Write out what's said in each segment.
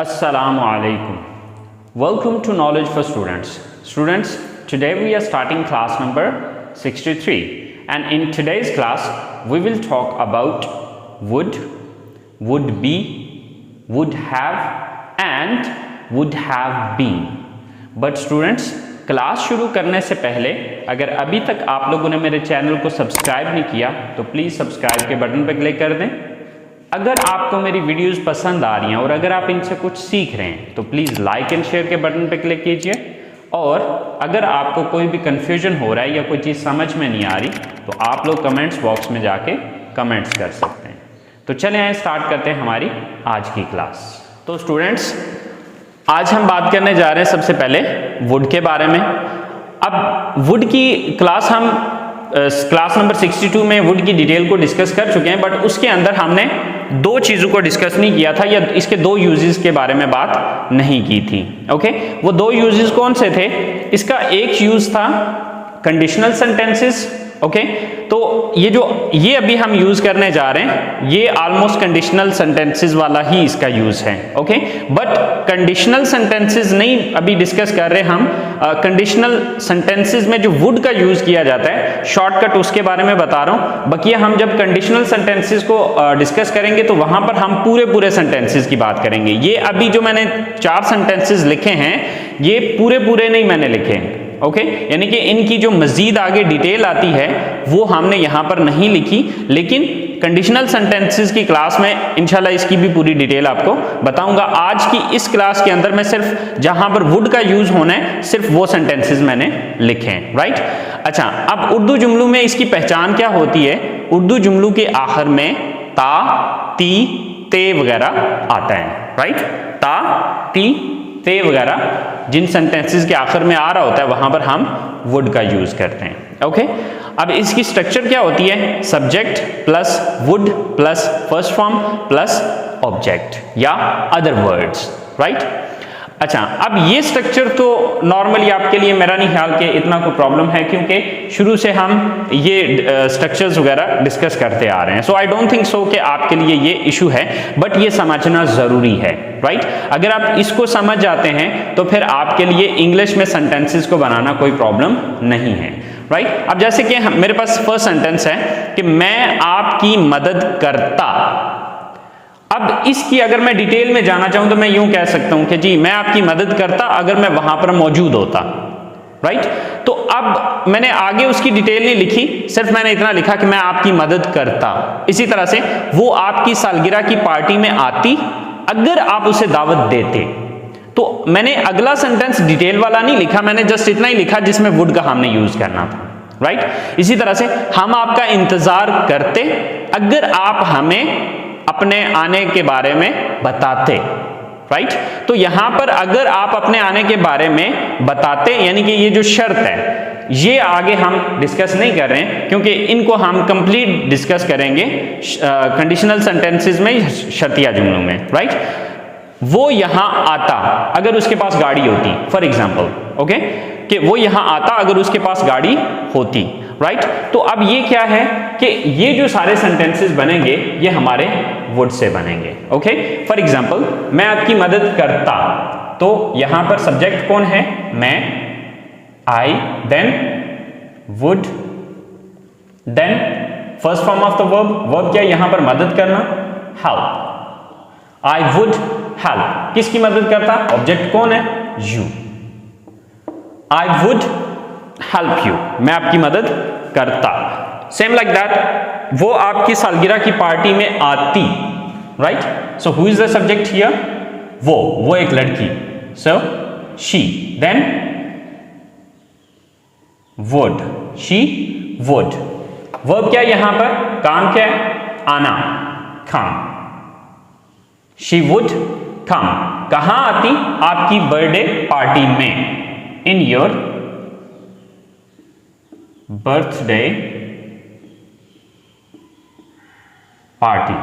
Assalamu alaikum. Welcome to Knowledge for Students. Students, today we are starting class number 63, and in today's class we will talk about would be, would have and would have been. But students, class शुरू करने से पहले अगर अभी तक आप लोगों ने मेरे चैनल को सब्सक्राइब नहीं किया तो प्लीज़ सब्सक्राइब के बटन पर क्लिक कर दें। अगर आपको मेरी वीडियोस पसंद आ रही हैं और अगर आप इनसे कुछ सीख रहे हैं तो प्लीज़ लाइक एंड शेयर के बटन पर क्लिक कीजिए। और अगर आपको कोई भी कन्फ्यूजन हो रहा है या कोई चीज़ समझ में नहीं आ रही तो आप लोग कमेंट्स बॉक्स में जाके कमेंट्स कर सकते हैं। तो चलें आए स्टार्ट करते हैं हमारी आज की क्लास। तो स्टूडेंट्स, आज हम बात करने जा रहे हैं सबसे पहले वुड के बारे में। अब वुड की क्लास हम क्लास नंबर 62 में वुड की डिटेल को डिस्कस कर चुके हैं, बट उसके अंदर हमने दो चीज़ों को डिस्कस नहीं किया था या इसके दो यूजेस के बारे में बात नहीं की थी। ओके, वो दो यूजेस कौन से थे? इसका एक यूज था कंडीशनल सेंटेंसेस। ओके, तो ये अभी हम यूज करने जा रहे हैं, ये ऑलमोस्ट कंडीशनल सेंटेंसेस वाला ही इसका यूज है। ओके, बट कंडीशनल सेंटेंसेस नहीं अभी डिस्कस कर रहे हम। कंडीशनल सेंटेंसेस में जो वुड का यूज किया जाता है, शॉर्टकट उसके बारे में बता रहा हूं। बाकी हम जब कंडीशनल सेंटेंसेस को डिस्कस करेंगे तो वहां पर हम पूरे सेंटेंसेस की बात करेंगे। ये अभी जो मैंने 4 सेंटेंसेस लिखे हैं ये पूरे नहीं मैंने लिखे हैं। ओके, यानी कि इनकी जो मजीद आगे डिटेल आती है वो हमने यहां पर नहीं लिखी, लेकिन कंडीशनल सेंटेंसेस की क्लास में इंशाल्लाह इसकी भी पूरी डिटेल आपको बताऊंगा। आज की इस क्लास के अंदर मैं सिर्फ जहां पर वुड का यूज होना है सिर्फ वो सेंटेंसेस मैंने लिखे हैं। राइट, अच्छा, अब उर्दू जुमलों में इसकी पहचान क्या होती है? उर्दू जुमलों के आखिर में ता, ती, ते वगैरह आता है। राइट, ता, ती, ते वगैरह जिन सेंटेंसेस के आखिर में आ रहा होता है वहां पर हम वुड का यूज करते हैं। ओके, अब इसकी स्ट्रक्चर क्या होती है? Subject plus would plus first form plus object या अदर वर्ड्स। राइट, अच्छा, अब ये स्ट्रक्चर तो नॉर्मली आपके लिए मेरा नहीं ख्याल कि इतना कोई प्रॉब्लम है, क्योंकि शुरू से हम ये स्ट्रक्चर्स वगैरह डिस्कस करते आ रहे हैं। सो आई डोंट थिंक सो कि आपके लिए ये इशू है, बट ये समझना ज़रूरी है। राइट, अगर आप इसको समझ जाते हैं तो फिर आपके लिए इंग्लिश में सेंटेंसेस को बनाना कोई प्रॉब्लम नहीं है। राइट, अब जैसे कि मेरे पास फर्स्ट सेंटेंस है कि मैं आपकी मदद करता। अब इसकी अगर मैं डिटेल में जाना चाहूं तो मैं यूं कह सकता हूं कि जी मैं आपकी मदद करता अगर मैं वहां पर मौजूद होता। राइट, तो अब मैंने आगे उसकी डिटेल नहीं लिखी, सिर्फ मैंने इतना लिखा कि मैं आपकी मदद करता। इसी तरह से वो आपकी सालगिरह की पार्टी में आती अगर आप उसे दावत देते। तो मैंने अगला सेंटेंस डिटेल वाला नहीं लिखा, मैंने जस्ट इतना ही लिखा जिसमें वुड का हमने यूज करना था। राइट, इसी तरह से हम आपका इंतजार करते अगर आप हमें अपने आने के बारे में बताते। राइट, तो यहां पर अगर आप अपने आने के बारे में बताते, यानी कि ये जो शर्त है ये आगे हम डिस्कस नहीं कर रहे हैं, क्योंकि इनको हम कंप्लीट डिस्कस करेंगे कंडीशनल सेंटेंसेस में, शर्तिया जुमलों में। राइट, वो यहां आता अगर उसके पास गाड़ी होती, फॉर एग्जाम्पल। ओके, कि वो यहां आता अगर उसके पास गाड़ी होती। राइट, तो अब ये क्या है कि ये जो सारे सेंटेंसेस बनेंगे ये हमारे वुड से बनेंगे। ओके, फॉर एग्जाम्पल मैं आपकी मदद करता, तो यहां पर सब्जेक्ट कौन है? मैं, I, then would, then first form of the verb. Verb क्या है यहां पर? मदद करना, हेल्प। आई वुड हेल्प, किसकी मदद करता? ऑब्जेक्ट कौन है? You. I would help you, मैं आपकी मदद करता। सेम लाइक दैट, वो आपकी सालगिरह की पार्टी में आती। Right, so who is the subject here? वो एक लड़की, so she. Then would, she would. Verb क्या है यहां पर? काम क्या है? आना, कम। शी वुड कम, कहां आती? आपकी बर्थडे पार्टी में, इन योर बर्थडे पार्टी।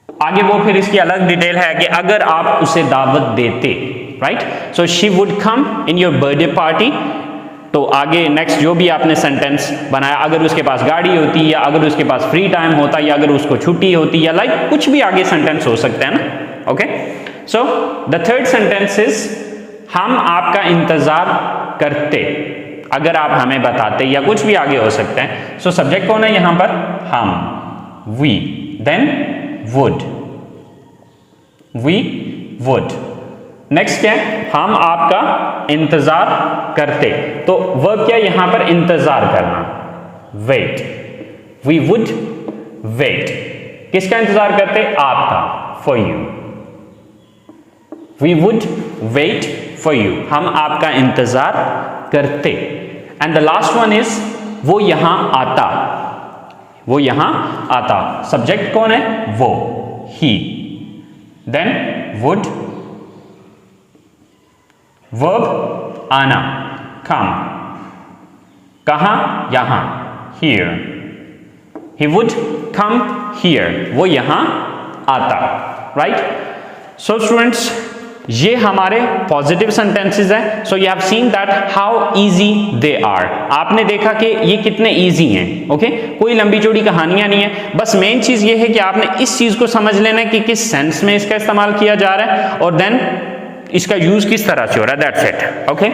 आगे वो फिर इसकी अलग डिटेल है कि अगर आप उसे दावत देते। Right, so she would come in your birthday party, तो आगे नेक्स्ट जो भी आपने सेंटेंस बनाया, अगर उसके पास गाड़ी होती या अगर उसके पास फ्री टाइम होता या अगर उसको छुट्टी होती या लाइक कुछ भी आगे सेंटेंस हो सकता है ना। Okay, so the third sentence is हम आपका इंतजार करते, अगर आप हमें बताते या कुछ भी आगे हो सकता है। सो सब्जेक्ट कौन है यहां पर? हम, we, then would, we would. Next क्या है? हम आपका इंतजार करते, तो वर्ब क्या है यहां पर? इंतजार करना, वेट, वी वुड वेट। किसका इंतजार करते? आपका, for you, we would wait for you, हम आपका इंतजार करते। And the last one is वो यहां आता, वो यहां आता। सब्जेक्ट कौन है? वो, ही, देन वुड, वर्ब आना, कम, कहां? यहां, here, he would come here, वो यहां आता, राइट। सो स्टूडेंट्स, ये हमारे पॉजिटिव सेंटेंसेस हैं। So you have seen that how easy they are. आपने देखा कि ये कितने इजी हैं। ओके, कोई लंबी चौड़ी कहानियां नहीं है, बस मेन चीज ये है कि आपने इस चीज को समझ लेना है कि किस सेंस में इसका इस्तेमाल किया जा रहा है और देन इसका यूज किस तरह से हो रहा है, दैट्स इट। ओके,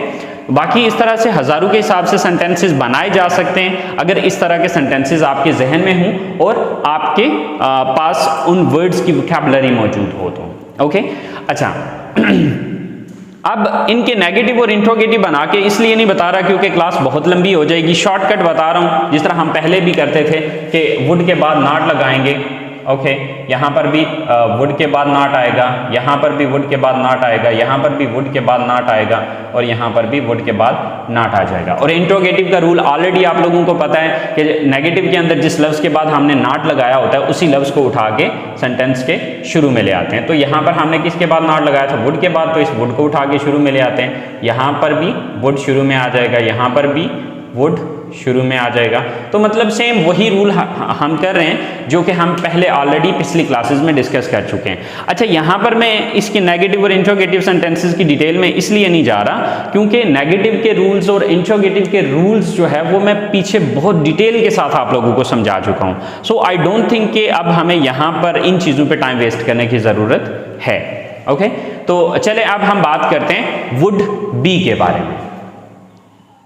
बाकी इस तरह से हजारों के हिसाब से सेंटेंसेस बनाए जा सकते हैं अगर इस तरह के सेंटेंसेस आपके जहन में हों और आपके पास उन वर्ड्स की वोकैबुलरी मौजूद हो तो। ओके, अच्छा अब इनके नेगेटिव और इंट्रोगेटिव बना के इसलिए नहीं बता रहा क्योंकि क्लास बहुत लंबी हो जाएगी, शॉर्टकट बता रहा हूं जिस तरह हम पहले भी करते थे कि वुड के बाद नॉट लगाएंगे। ओके, यहां पर भी वुड के बाद नॉट आएगा, यहां पर भी वुड के बाद नॉट आएगा, यहां पर भी वुड के बाद नॉट आएगा और यहां पर भी वुड के बाद नॉट आ जाएगा। और इंट्रोगेटिव का रूल ऑलरेडी आप लोगों को पता है कि नेगेटिव के अंदर जिस लफ्ज के बाद हमने नॉट लगाया होता है उसी लफ्ज को उठा के सेंटेंस के शुरू में ले आते हैं। तो यहां पर हमने किसके बाद नॉट लगाया था? वुड के बाद, तो इस वुड को उठा के शुरू में ले आते हैं। यहां पर भी वुड शुरू में आ जाएगा, यहां पर भी वुड शुरू में आ जाएगा। तो मतलब सेम वही रूल हम कर रहे हैं जो कि हम पहले ऑलरेडी पिछली क्लासेस में डिस्कस कर चुके हैं। अच्छा, यहां पर मैं इसके नेगेटिव और इंट्रोगेटिव सेंटेंसेस की डिटेल में इसलिए नहीं जा रहा क्योंकि नेगेटिव के रूल्स और इंट्रोगेटिव के रूल्स जो है वो मैं पीछे बहुत डिटेल के साथ आप लोगों को समझा चुका हूं। सो आई डोंट थिंक कि अब हमें यहां पर इन चीजों पर टाइम वेस्ट करने की जरूरत है। ओके, तो चले अब हम बात करते हैं वुड बी के बारे में।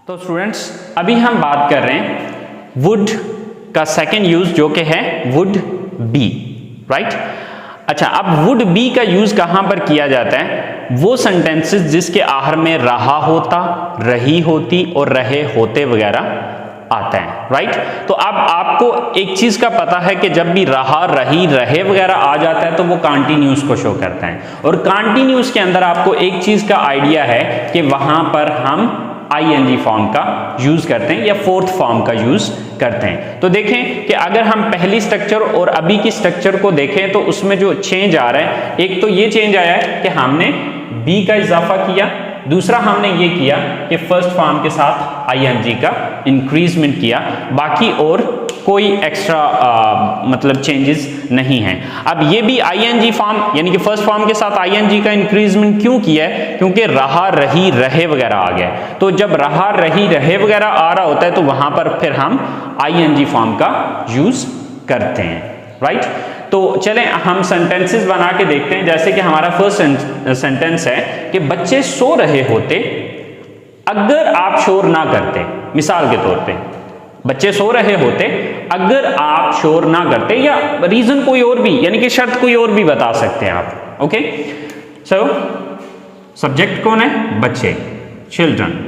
तो स्टूडेंट्स, अभी हम बात कर रहे हैं वुड का सेकेंड यूज जो कि है वुड बी, राइट। अच्छा, अब वुड बी का यूज कहां पर किया जाता है? वो सेंटेंसेस जिसके आखिर में रहा होता, रही होती और रहे होते वगैरह आता है, राइट। तो अब आपको एक चीज का पता है कि जब भी रहा, रही, रहे वगैरह आ जाता है तो वो कॉन्टिन्यूस को शो करता है और कॉन्टिन्यूस के अंदर आपको एक चीज का आइडिया है कि वहां पर हम आईएनजी फॉर्म का यूज करते हैं या फोर्थ फॉर्म का यूज करते हैं। तो देखें कि अगर हम पहली स्ट्रक्चर और अभी की स्ट्रक्चर को देखें तो उसमें जो चेंज आ रहा है, एक तो ये चेंज आया है कि हमने बी का इजाफा किया, दूसरा हमने ये किया कि फर्स्ट फॉर्म के साथ आईएनजी का इंक्रीजमेंट किया, बाकी और कोई एक्स्ट्रा मतलब चेंजेस नहीं हैं। अब ये भी आईएनजी फॉर्म यानी कि फर्स्ट फॉर्म के साथ आईएनजी का इंक्रीजमेंट क्यों किया है? क्योंकि रहा, रही, रहे वगैरह आ गया। तो जब रहा, रही, रहे वगैरह आ रहा होता है तो वहां पर फिर हम आईएनजी फॉर्म का यूज करते हैं, राइट। तो चलें हम सेंटेंसेस बना के देखते हैं। जैसे कि हमारा फर्स्ट सेंटेंस है कि बच्चे सो रहे होते अगर आप शोर ना करते। मिसाल के तौर पे, बच्चे सो रहे होते अगर आप शोर ना करते, या रीजन कोई और भी यानी कि शर्त कोई और भी बता सकते हैं आप। ओके, सो सब्जेक्ट कौन है? बच्चे, चिल्ड्रन।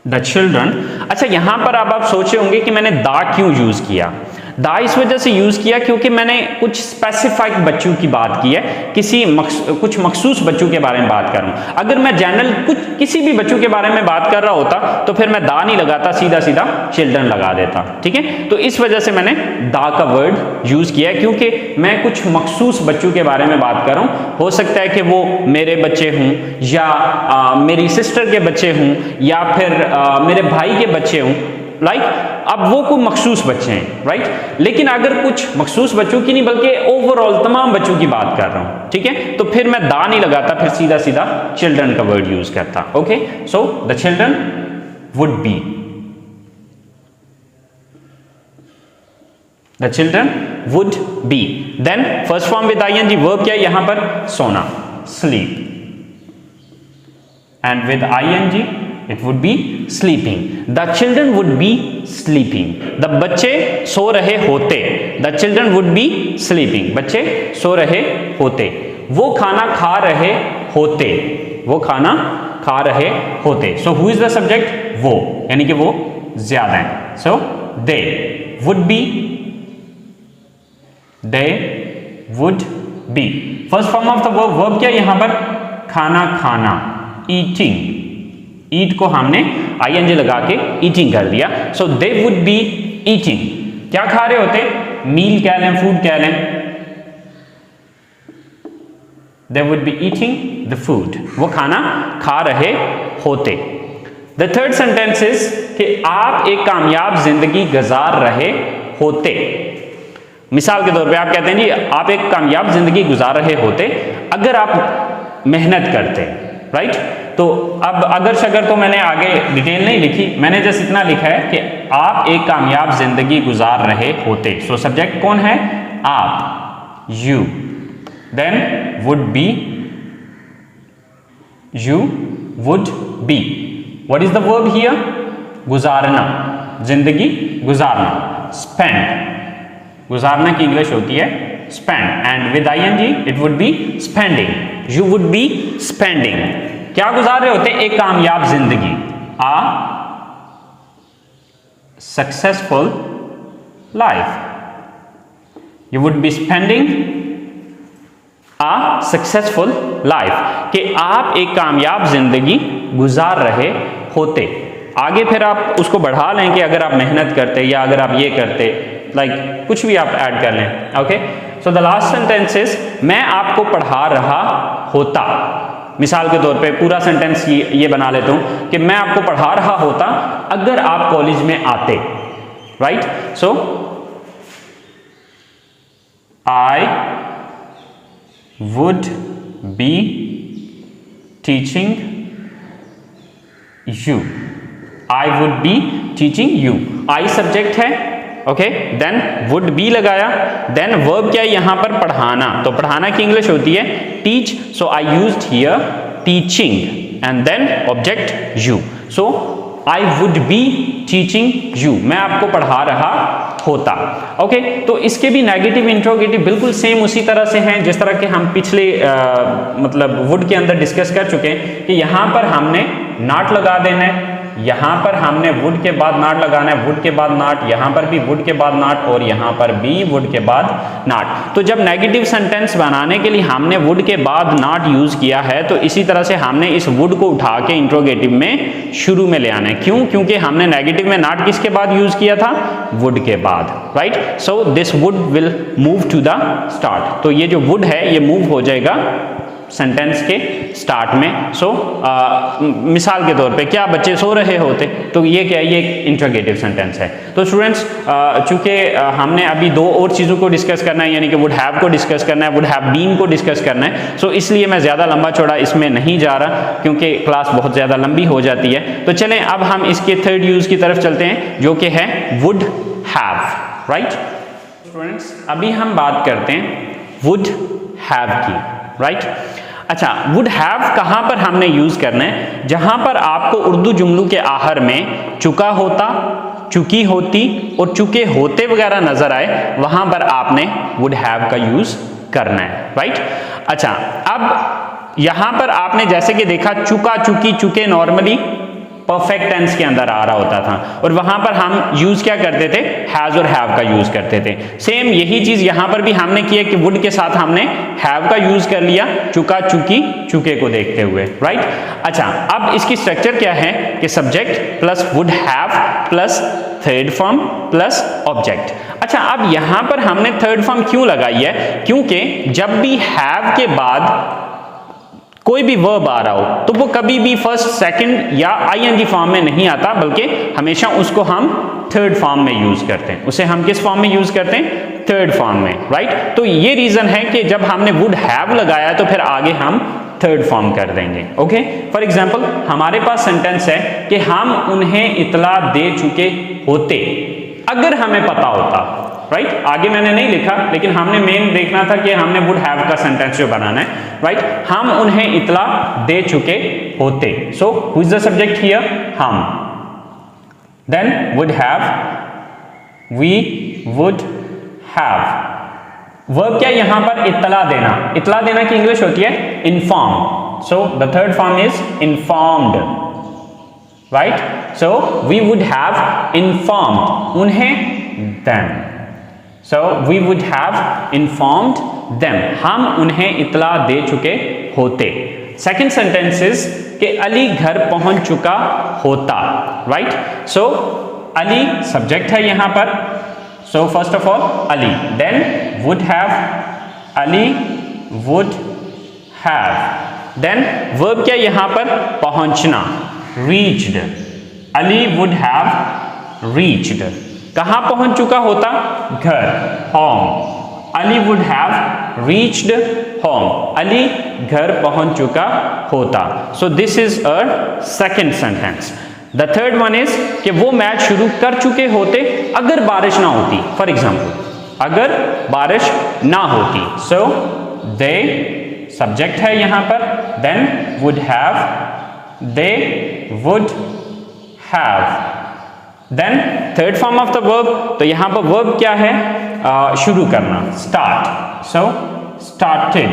The children. अच्छा, यहां पर अब आप सोचे होंगे कि मैंने दा क्यों यूज किया। दा इस वजह से यूज किया क्योंकि मैंने कुछ स्पेसिफाइड बच्चों की बात की है, कुछ मखसूस बच्चों के बारे में बात कर रहा हूं। अगर मैं जनरल किसी भी बच्चों के बारे में बात कर रहा होता तो फिर मैं दा नहीं लगाता, सीधा सीधा चिल्ड्रन लगा देता, ठीक है। तो इस वजह से मैंने दा का वर्ड यूज किया है क्योंकि मैं कुछ मखसूस बच्चों के बारे में बात कर रहा हूं। हो सकता है कि वो मेरे बच्चे हों या मेरी सिस्टर के बच्चे हों या फिर मेरे भाई के बच्चे हों, लाइक अब वो कुछ मखसूस बच्चे हैं, राइट। लेकिन अगर कुछ मखसूस बच्चों की नहीं बल्कि ओवरऑल तमाम बच्चों की बात कर रहा हूं, ठीक है, तो फिर मैं दा नहीं लगाता, फिर सीधा सीधा चिल्ड्रन का वर्ड यूज करता। Okay, so the children would be, the children would be. Then first form with ING, verb क्या है यहां पर, सोना, sleep, and with ING it would be sleeping. The children would be sleeping. The बच्चे सो रहे होते, the children would be sleeping. बच्चे सो रहे होते, वो खाना खा रहे होते, वो खाना खा रहे होते। So who is the subject? वो, यानी कि वो ज्यादा है। So they would be, they would be. First form of the verb, verb क्या यहां पर, खाना खाना, eating, ईट को हमने आईएनजी लगा के ईटिंग कर दिया। सो दे वुड बी ईटिंग, क्या खा रहे होते, मील कह लें, फूड कह लें, they would be eating the food, वो खाना खा रहे होते। द थर्ड सेंटेंस इज कि आप एक कामयाब जिंदगी गुजार रहे होते। मिसाल के तौर पे आप कहते हैं जी आप एक कामयाब जिंदगी गुजार रहे होते अगर आप मेहनत करते, राइट। तो अब अगर शगर तो मैंने आगे डिटेल नहीं लिखी, मैंने जस्ट इतना लिखा है कि आप एक कामयाब जिंदगी गुजार रहे होते। सो सब्जेक्ट कौन है, आप, you, then would be, you would be. What is the verb here, गुजारना, जिंदगी गुजारना, स्पेंड, गुजारना की इंग्लिश होती है spend, and with ING it would be spending, you would be spending. क्या गुजार रहे होते, एक कामयाब जिंदगी, a successful life, you would be spending a successful life, कि आप एक कामयाब जिंदगी गुजार रहे होते। आगे फिर आप उसको बढ़ा लें कि अगर आप मेहनत करते या अगर आप ये करते, लाइक कुछ भी आप ऐड कर लें। Okay, so the last sentence is मैं आपको पढ़ा रहा होता। मिसाल के तौर पे पूरा सेंटेंस ये बना लेता हूं कि मैं आपको पढ़ा रहा होता अगर आप कॉलेज में आते, right. So I would be teaching you, I would be teaching you, I subject है, ओके, देन वुड बी लगाया, देन वर्ब क्या है यहां पर, पढ़ाना। तो पढ़ाना की इंग्लिश होती है teach, so I used here teaching, and then object you, so I would be teaching you, मैं आपको पढ़ा रहा होता। ओके, तो इसके भी नेगेटिव इंट्रोगेटिव बिल्कुल सेम उसी तरह से हैं जिस तरह के हम पिछले मतलब वुड के अंदर डिस्कस कर चुके हैं कि यहां पर हमने नॉट लगा देना है, यहां पर हमने वुड के बाद नॉट लगाना है, वुड के बाद नॉट, यहां पर भी वुड के बाद नॉट, और यहां पर भी वुड के बाद नॉट। तो जब नेगेटिव सेंटेंस बनाने के लिए हमने वुड के बाद नॉट यूज किया है तो इसी तरह से हमने इस वुड को उठा के इंट्रोगेटिव में शुरू में ले आना है। क्यों, क्योंकि हमने नेगेटिव में नॉट किसके बाद यूज किया था, वुड के बाद, right. So this would will move to the start, तो ये जो वुड है ये मूव हो जाएगा सेंटेंस के स्टार्ट में। सो मिसाल के तौर पे क्या बच्चे सो रहे होते, तो ये क्या है, ये एक इंट्रोगेटिव सेंटेंस है। तो स्टूडेंट्स चूंकि हमने अभी दो और चीज़ों को डिस्कस करना है, यानी कि वुड हैव को डिस्कस करना है, वुड हैव बीन को डिस्कस करना है, सो इसलिए मैं ज़्यादा लंबा चौड़ा इसमें नहीं जा रहा क्योंकि क्लास बहुत ज़्यादा लंबी हो जाती है। तो चलें अब हम इसके थर्ड यूज़ की तरफ चलते हैं जो कि है वुड हैव, राइट। स्टूडेंट्स अभी हम बात करते हैं वुड हैव की, राइट। अच्छा, वुड हैव कहां पर हमने यूज करना है, जहां पर आपको उर्दू जुमलों के आखिर में चुका होता, चुकी होती और चुके होते वगैरह नजर आए, वहां पर आपने वुड हैव का यूज करना है, राइट। अच्छा, अब यहां पर आपने जैसे कि देखा चुका, चुकी, चुके नॉर्मली परफेक्ट टेंस के अंदर आ रहा होता था और वहां पर हम यूज क्या करते थे, हैज और हैव का यूज करते थे। सेम यही चीज यहां पर भी हमने किया कि वुड के साथ हमने हैव का यूज कर लिया, चुका, चुकी, चुके को देखते हुए, राइट। अच्छा, अब इसकी स्ट्रक्चर क्या है कि subject plus would have plus third form plus object. अच्छा, अब यहां पर हमने थर्ड फॉर्म क्यों लगाई है, क्योंकि जब भी हैव के बाद कोई भी वर्ब आ रहा हो तो वो कभी भी फर्स्ट, सेकंड या आईएनजी फॉर्म में नहीं आता, बल्कि हमेशा उसको हम थर्ड फॉर्म में यूज करते हैं। उसे हम किस फॉर्म में यूज करते हैं? थर्ड फॉर्म में, राइट। तो ये रीजन है कि जब हमने वुड हैव लगाया तो फिर आगे हम थर्ड फॉर्म कर देंगे। ओके, फॉर एग्जाम्पल हमारे पास सेंटेंस है कि हम उन्हें इतला दे चुके होते, अगर हमें पता होता, राइट। आगे मैंने नहीं लिखा, लेकिन हमने मेन देखना था कि हमने वुड हैव का सेंटेंस जो बनाना है, राइट। हम उन्हें इतला दे चुके होते, so who is the subject here? हम। Then would have, we would have. Verb क्या यहां पर? इतला देना। इतला देना की इंग्लिश होती है inform, so the third form is informed, right. So we would have informed उन्हें, them. So we would have informed them. हम उन्हें इतला दे चुके होते। सेकेंड सेंटेंस इज कि अली घर पहुंच चुका होता, राइट। सो अली सब्जेक्ट है यहां पर, so first of all Ali, then would have, Ali would have, then verb क्या यहां पर? पहुंचना, reached, Ali would have reached. कहां पहुंच चुका होता? घर, home, Ali would have reached home, Ali घर पहुंच चुका होता। So this is a second sentence. The third one is कि वो मैच शुरू कर चुके होते अगर बारिश ना होती। फॉर एग्जाम्पल, अगर बारिश ना होती, सो दे सब्जेक्ट है यहां पर, then would have, they would have, then third form of the verb. तो यहां पर वर्ब क्या है? शुरू करना, start, so started,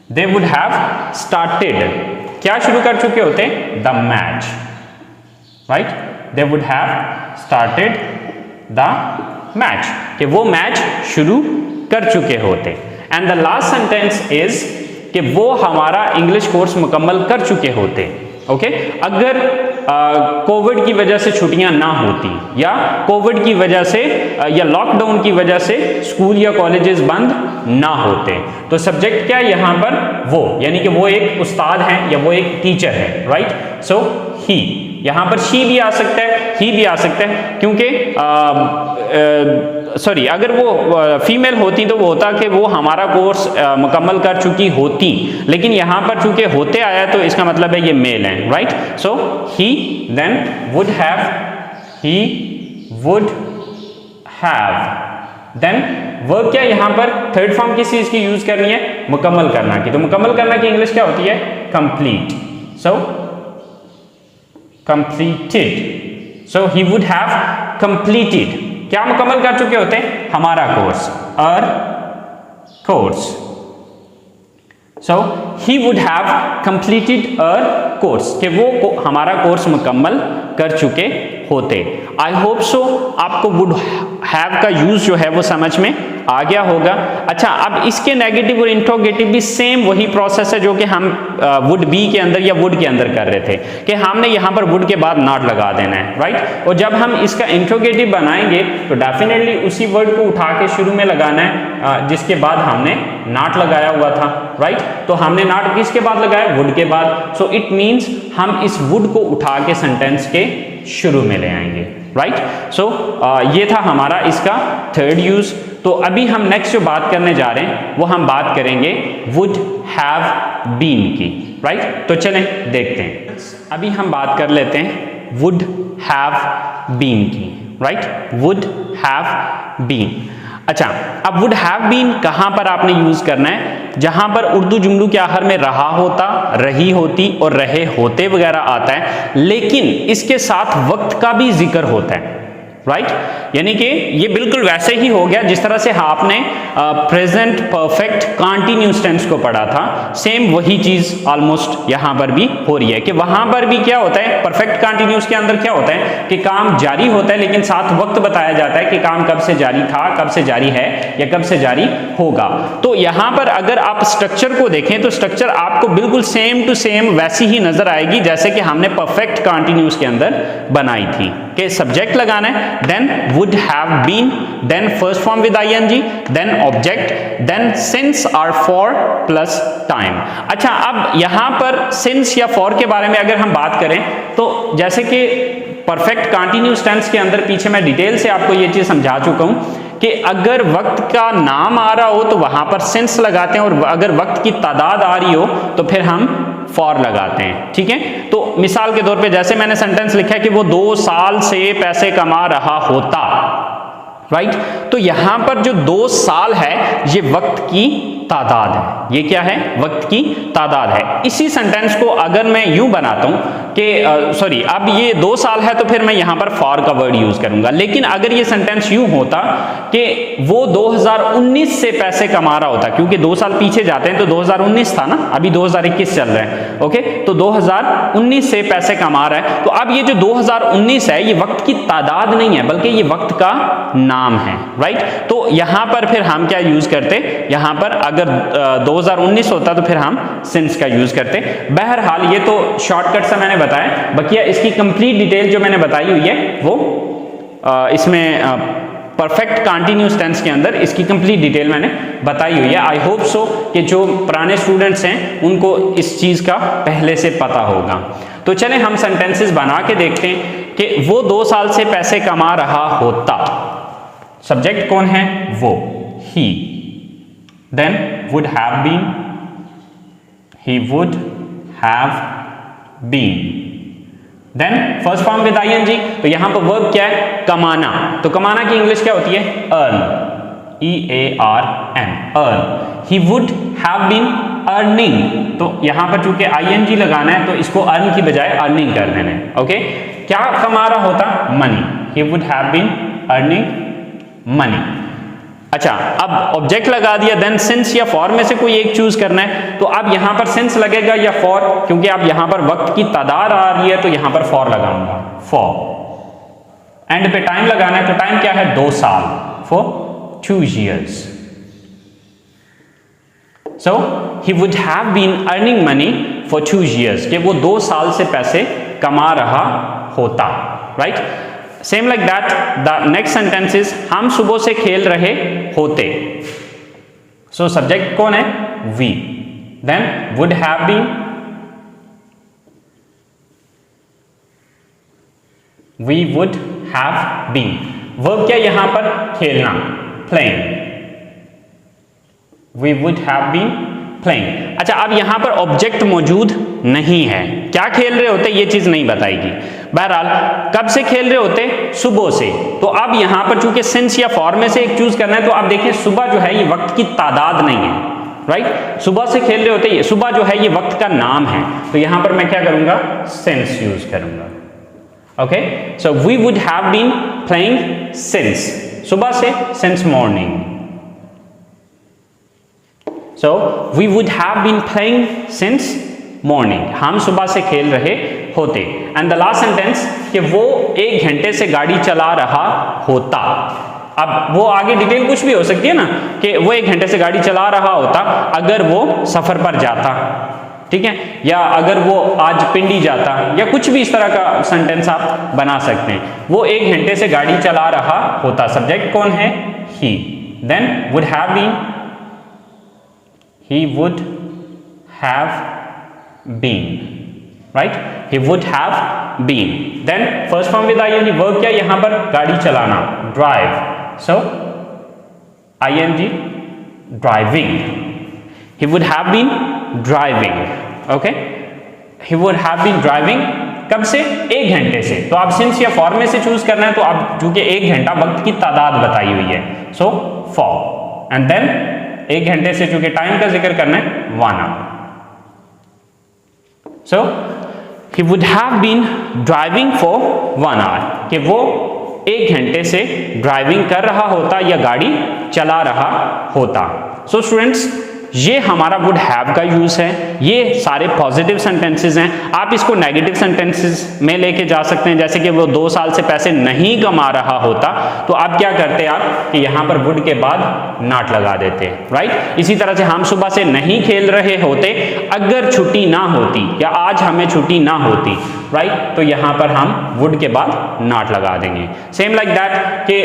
they would have started. क्या शुरू कर चुके होते? The match, right. They would have started the match, कि वो मैच शुरू कर चुके होते। And the last sentence is कि वो हमारा इंग्लिश कोर्स मुकम्मल कर चुके होते। ओके, अगर कोविड की वजह से छुट्टियां ना होती, या कोविड की वजह से या लॉकडाउन की वजह से स्कूल या कॉलेजेस बंद ना होते, तो सब्जेक्ट क्या यहां पर? वो, यानी कि वो एक उस्ताद हैं या वो एक टीचर है, राइट। सो ही, यहां पर शी भी आ सकता है, ही भी आ सकता है, क्योंकि सॉरी, अगर वो फीमेल होती तो वो होता कि वो हमारा कोर्स मुकम्मल कर चुकी होती, लेकिन यहां पर चूंकि होते आया तो इसका मतलब है ये मेल है, right. So he, then would have, he would have, then verb क्या यहां पर? थर्ड फॉर्म किस चीज की यूज करनी है? मुकम्मल करना की। तो मुकम्मल करना की इंग्लिश क्या होती है? Complete, so completed, so he would have completed. क्या मुकम्मल कर चुके होते हैं? हमारा कोर्स, और course, so he would have completed our course, कि वो हमारा कोर्स मुकम्मल कर चुके होते। आई होप सो आपको वुड हैव का यूज जो है वो समझ में आ गया होगा। अच्छा, अब इसके नेगेटिव और इंट्रोगेटिव भी सेम वही प्रोसेस है जो कि हम वुड बी के अंदर या वुड के अंदर कर रहे थे, कि हमने यहां पर वुड के बाद नॉट लगा देना है, राइट। और जब हम इसका इंट्रोगेटिव बनाएंगे तो डेफिनेटली उसी वर्ड को उठा के शुरू में लगाना है जिसके बाद हमने नॉट लगाया हुआ था, राइट। तो हमने नॉट किसके बाद लगाया? वुड के बाद। सो इट मीन्स हम इस वुड को उठा के सेंटेंस के शुरू में ले आएंगे, राइट। सो ये था हमारा इसका थर्ड यूज। तो अभी हम नेक्स्ट जो बात करने जा रहे हैं वो हम बात करेंगे वुड हैव बीन की, राइट। तो चलें देखते हैं। अभी हम बात कर लेते हैं वुड हैव बीन की, राइट। Would have been. अच्छा, अब वुड हैव बीन कहां पर आपने यूज करना है? जहां पर उर्दू जुमलों के आखिर में रहा होता, रही होती और रहे होते वगैरह आता है, लेकिन इसके साथ वक्त का भी जिक्र होता है, राइट। यानी कि ये बिल्कुल वैसे ही हो गया जिस तरह से आपने प्रेजेंट परफेक्ट कंटीन्यूअस टेंस को पढ़ा था, सेम वही चीज ऑलमोस्ट यहां पर भी हो रही है कि वहां पर भी क्या होता है? परफेक्ट कंटीन्यूअस के अंदर क्या होता है कि काम जारी होता है, लेकिन साथ वक्त बताया जाता है कि काम कब से जारी था, कब से जारी है या कब से जारी होगा। तो यहां पर अगर आप स्ट्रक्चर को देखें तो स्ट्रक्चर आपको बिल्कुल सेम टू सेम वैसी ही नजर आएगी जैसे कि हमने परफेक्ट कंटीन्यूअस के अंदर बनाई थी, कि सब्जेक्ट लगाना है, then would have been, then first form with ING, then object, then since or for plus time. अच्छा, अब यहां पर सिंस या फॉर के बारे में अगर हम बात करें तो जैसे कि परफेक्ट कंटिन्यूअस टेंस के अंदर पीछे मैं डिटेल से आपको ये चीज समझा चुका हूं कि अगर वक्त का नाम आ रहा हो तो वहां पर सिंस लगाते हैं, और अगर वक्त की तादाद आ रही हो तो फिर हम फॉर लगाते हैं। ठीक है, तो मिसाल के तौर पे जैसे मैंने सेंटेंस लिखा है कि वो 2 साल से पैसे कमा रहा होता, राइट, तो यहां पर जो 2 साल है ये वक्त की तादाद है। ये क्या है? वक्त की तादाद है। इसी सेंटेंस को अगर मैं यूं बनाता हूं कि सॉरी, अब ये 2 साल है तो फिर मैं यहां पर फॉर का वर्ड यूज करूंगा। लेकिन अगर ये सेंटेंस यूं होता कि वो 2019 से पैसे कमा रहा होता, क्योंकि 2 साल पीछे जाते हैं तो 2019 था ना, अभी 2021 चल रहा है, ओके, तो 2019 से पैसे कमा रहा है, तो अब ये जो 2019 है ये वक्त की तादाद नहीं है बल्कि ये वक्त का नाम है, राइट। तो यहां पर फिर हम क्या यूज करते, यहां पर अगर 2019 होता तो फिर हम सिंस का यूज करते। बहरहाल ये तो शॉर्टकट से मैंने बताया, बकिया इसकी कंप्लीट डिटेल जो मैंने बताई हुई है वो इसमें परफेक्ट कंटिन्यूअस टेंस के अंदर इसकी कंप्लीट डिटेल मैंने बताई हुई है। आई होप सो कि जो पुराने स्टूडेंट्स हैं उनको इस चीज का पहले से पता होगा। तो चलें हम सेंटेंसेस बना के देखते हैं कि वो 2 साल से पैसे कमा रहा होता। सब्जेक्ट कौन है? वो, he, then would have been, he would have been, then first form with ING, तो यहां पर वर्ब क्या है? कमाना। तो कमाना की इंग्लिश क्या होती है? Earn, EARN, earn. He would have been earning, तो यहां पर चूंकि आईएनजी लगाना है तो इसको अर्न की बजाय अर्निंग कर देना है, ओके। क्या कमा रहा होता? Money, he would have been earning money. अच्छा, अब ऑब्जेक्ट लगा दिया, देन सिंस या फॉर में से कोई एक चूज करना है, तो अब यहां पर सिंस लगेगा या फॉर, क्योंकि अब यहां पर वक्त की तादाद आ रही है तो यहां पर फॉर लगाऊंगा, फॉर। एंड पे टाइम लगाना है, तो टाइम क्या है? 2 साल, for 2 years। So he would have been earning money for 2 years, कि वो 2 साल से पैसे कमा रहा होता, right? Same like that, the next sentence is हम सुबह से खेल रहे होते। So subject कौन है? We, then would have been, we would have been, verb क्या यहां पर? खेलना, playing, we would have been playing। अच्छा, अब यहां पर ऑब्जेक्ट मौजूद नहीं है, क्या खेल रहे होते ये चीज नहीं बताएगी। बहरहाल कब से खेल रहे होते? सुबह से। तो अब यहां पर चूंकि सिंस या फॉर में से एक चूज करना है, तो आप देखिए सुबह जो है ये वक्त की तादाद नहीं है, राइट। सुबह से खेल रहे होते, ये सुबह जो है ये वक्त का नाम है, तो यहां पर मैं क्या करूंगा? सिंस यूज करूंगा, okay. So we would have been playing since, सुबह से, since morning. So we would have been playing since morning, हम सुबह से खेल रहे होते। एंड द लास्ट सेंटेंस कि वो 1 घंटे से गाड़ी चला रहा होता। अब वो आगे डिटेल कुछ भी हो सकती है ना, कि वो 1 घंटे से गाड़ी चला रहा होता अगर वो सफर पर जाता, ठीक है, या अगर वो आज पिंडी जाता, या कुछ भी इस तरह का सेंटेंस आप बना सकते हैं। वो 1 घंटे से गाड़ी चला रहा होता, सब्जेक्ट कौन है? He, then would have been, he would have been, right, he would have been, then first form with ing, verb क्या यहां पर? गाड़ी चलाना, drive, so ing, driving, he would have been driving, okay, he would have been driving कब से? 1 घंटे से। तो आप सिंस या फॉर में से चूज करना है, तो आप चूंकि 1 घंटा वक्त की तादाद बताई हुई है, सो फॉर, एंड देन 1 घंटे से चूंकि टाइम का जिक्र करना है, 1 hour। So he would have been driving for 1 hour, कि वो 1 घंटे से ड्राइविंग कर रहा होता या गाड़ी चला रहा होता। So students, ये हमारा वुड हैव का यूज है। ये सारे पॉजिटिव सेंटेंसेस हैं। आप इसको नेगेटिव सेंटेंसेस में लेके जा सकते हैं, जैसे कि वो 2 साल से पैसे नहीं कमा रहा होता, तो आप क्या करते आप कि यहां पर वुड के बाद नॉट लगा देते, राइट। इसी तरह से हम सुबह से नहीं खेल रहे होते अगर छुट्टी ना होती, या आज हमें छुट्टी ना होती, राइट, तो यहाँ पर हम वुड के बाद नॉट लगा देंगे। सेम लाइक दैट कि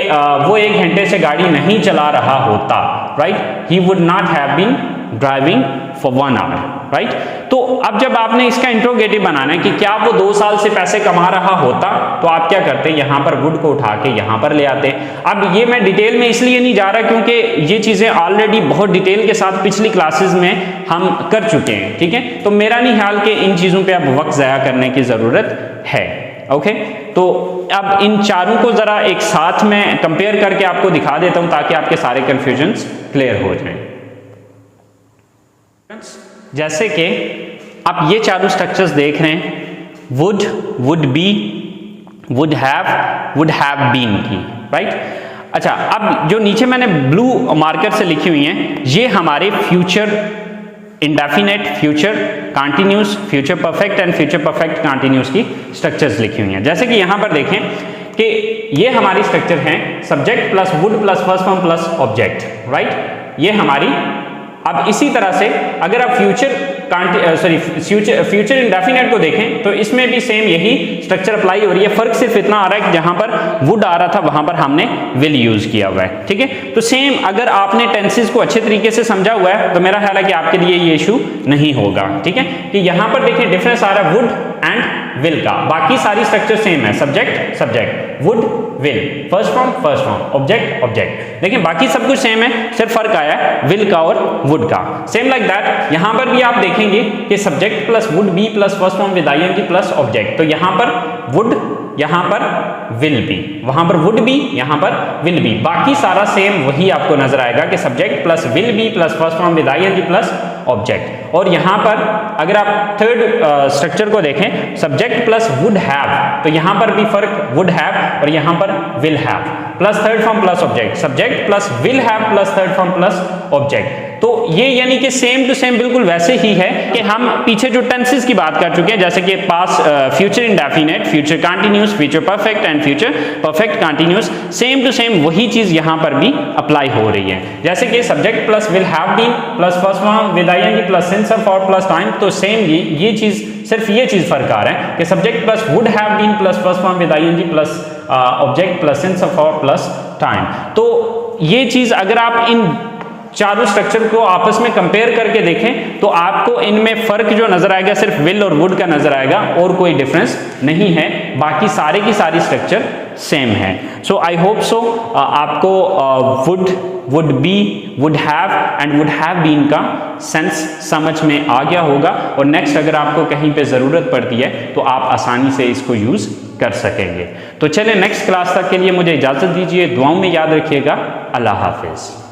वो 1 घंटे से गाड़ी नहीं चला रहा होता, right, he would not have been driving for 1 hour, right. तो अब जब आपने इसका इंट्रोगेटिव बनाना है कि क्या वो 2 साल से पैसे कमा रहा होता, तो आप क्या करते हैं, यहाँ पर वुड को उठा के यहाँ पर ले आते। अब ये मैं डिटेल में इसलिए नहीं जा रहा क्योंकि ये चीज़ें ऑलरेडी बहुत डिटेल के साथ पिछली क्लासेस में हम कर चुके हैं, ठीक है। तो मेरा नहीं ख्याल कि इन चीज़ों पर अब वक्त ज़ाया करने की ज़रूरत है। ओके, तो अब इन चारों को ज़रा एक साथ में कंपेयर करके आपको दिखा देता हूँ ताकि आपके सारे कन्फ्यूजन्स क्लियर हो जाएं। जैसे कि आप ये चारों स्ट्रक्चर्स देख रहे हैं, would, would be, would have been की, राइट। अच्छा, अब जो नीचे मैंने ब्लू मार्कर से लिखी हुई हैं, ये हमारे future indefinite, future continuous, future perfect and future perfect continuous की स्ट्रक्चर्स लिखी हुई हैं। जैसे कि यहाँ पर देखें कि ये हमारी स्ट्रक्चर हैं subject plus would plus first form plus object, right, ये हमारी। अब इसी तरह से अगर आप फ्यूचर इंडेफिनेट को देखें तो इसमें भी सेम यही स्ट्रक्चर अप्लाई हो रही है। फर्क सिर्फ इतना आ रहा है कि जहां पर वुड आ रहा था वहां पर हमने विल यूज किया हुआ है, ठीक है। तो सेम अगर आपने टेंसेस को अच्छे तरीके से समझा हुआ है तो मेरा ख्याल है कि आपके लिए ये इशू नहीं होगा, ठीक है। कि यहां पर देखिए डिफरेंस आ रहा है वुड एंड विल का, बाकी सारी स्ट्रक्चर सेम है, subject subject, would will, first form object object. देखिए बाकी सब कुछ सेम है, सिर्फ फर्क आया है विल का और वुड का। सेम लाइक दैट यहां पर भी आप देखेंगे कि subject plus would be plus first form with ING plus object, तो यहां पर वुड, यहां पर विल बी, वहां पर वुड बी, यहां पर विल बी, बाकी सारा सेम वही आपको नजर आएगा कि subject plus will be plus first form with ING plus object. और यहां पर अगर आप थर्ड स्ट्रक्चर को देखें, सब्जेक्ट प्लस वुड हैव, तो यहां पर भी फर्क वुड हैव और यहां पर will have plus third form plus object, subject plus will have plus third form plus object. तो ये यानी कि सेम टू सेम बिल्कुल वैसे ही है कि हम पीछे जो टेंसेस की बात कर चुके हैं, जैसे कि past, future indefinite, future continuous, future perfect and future perfect continuous, same to same वही चीज यहां पर भी अप्लाई हो रही है। जैसे कि subject plus will have been plus first form with ING plus since of or plus time, तो सेम ये चीज, सिर्फ ये चीज फर्क आ रहा है कि subject plus would have been plus first form with ING plus object plus since of or plus time. तो ये चीज अगर आप इन चारों स्ट्रक्चर को आपस में कंपेयर करके देखें तो आपको इनमें फर्क जो नजर आएगा सिर्फ विल और वुड का नजर आएगा और कोई डिफरेंस नहीं है, बाकी सारे की सारी स्ट्रक्चर सेम है। सो आई होप सो आपको would, would be, would have and would have been का सेंस समझ में आ गया होगा और नेक्स्ट अगर आपको कहीं पे ज़रूरत पड़ती है तो आप आसानी से इसको यूज़ कर सकेंगे। तो चले नेक्स्ट क्लास तक के लिए मुझे इजाज़त दीजिए, दुआओं में याद रखिएगा। अल्लाह हाफिज़।